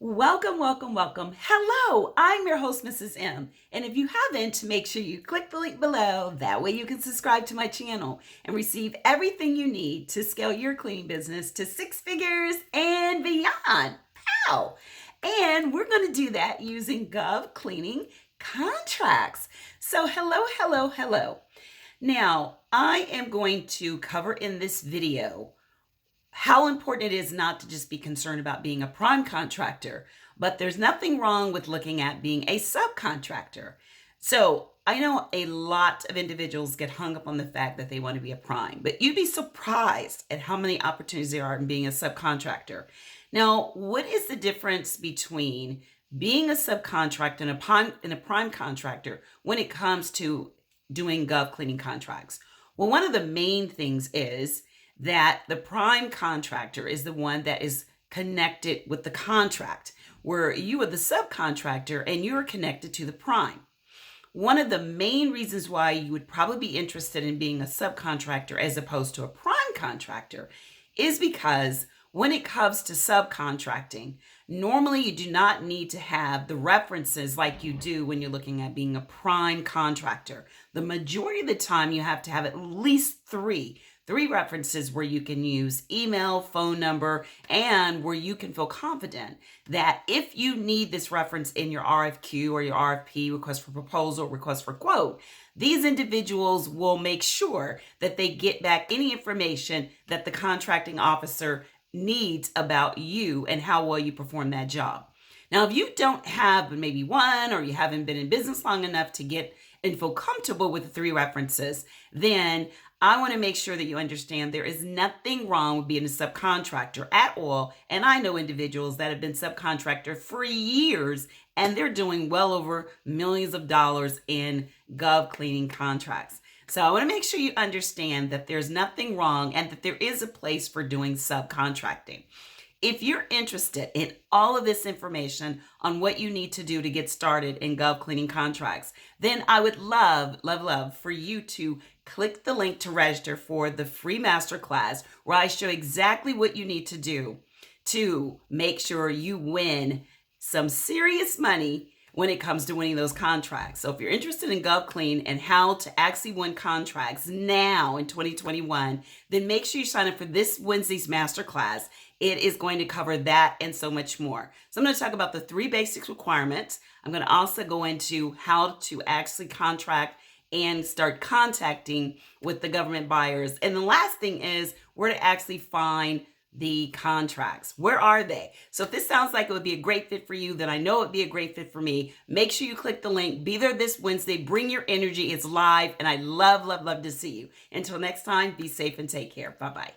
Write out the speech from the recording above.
Welcome, welcome, welcome. Hello, I'm your host, Mrs. M. And if you haven't, make sure you click the link below. That way you can subscribe to my channel and receive everything you need to scale your cleaning business to six figures and beyond. Pow! And we're going to do that using Gov cleaning contracts. So hello, hello, hello. Now, I am going to cover in this video how important it is not to just be concerned about being a prime contractor, but there's nothing wrong with looking at being a subcontractor. So I know a lot of individuals get hung up on the fact that they want to be a prime, but you'd be surprised at how many opportunities there are in being a subcontractor. Now, what is the difference between being a subcontractor and a prime contractor when it comes to doing Gov cleaning contracts? Well, one of the main things is that the prime contractor is the one that is connected with the contract, where you are the subcontractor and you're connected to the prime. One of the main reasons why you would probably be interested in being a subcontractor as opposed to a prime contractor is because when it comes to subcontracting, normally you do not need to have the references like you do when you're looking at being a prime contractor. The majority of the time you have to have at least three references where you can use email, phone number, and where you can feel confident that if you need this reference in your RFQ or your RFP, request for proposal, request for quote, these individuals will make sure that they get back any information that the contracting officer needs about you and how well you perform that job. Now, if you don't have maybe one, or you haven't been in business long enough to get and feel comfortable with the three references, then I want to make sure that you understand there is nothing wrong with being a subcontractor at all. And I know individuals that have been subcontractor for years and they're doing well over millions of dollars in Gov cleaning contracts. So I want to make sure you understand that there's nothing wrong and that there is a place for doing subcontracting. If you're interested in all of this information on what you need to do to get started in Gov cleaning contracts, then I would love for you to click the link to register for the free masterclass where I show exactly what you need to do to make sure you win some serious money when it comes to winning those contracts. So if you're interested in GovClean and how to actually win contracts now in 2021, then make sure you sign up for this Wednesday's masterclass. It is going to cover that and so much more. So I'm going to talk about the three basic requirements. I'm going to also go into how to actually contract and start contacting with the government buyers. And the last thing is where to actually find the contracts. Where are they? So if this sounds like it would be a great fit for you, then I know it would be a great fit for me. Make sure you click the link. Be there this Wednesday. Bring your energy. It's live. And I love to see you. Until next time, be safe and take care. Bye-bye.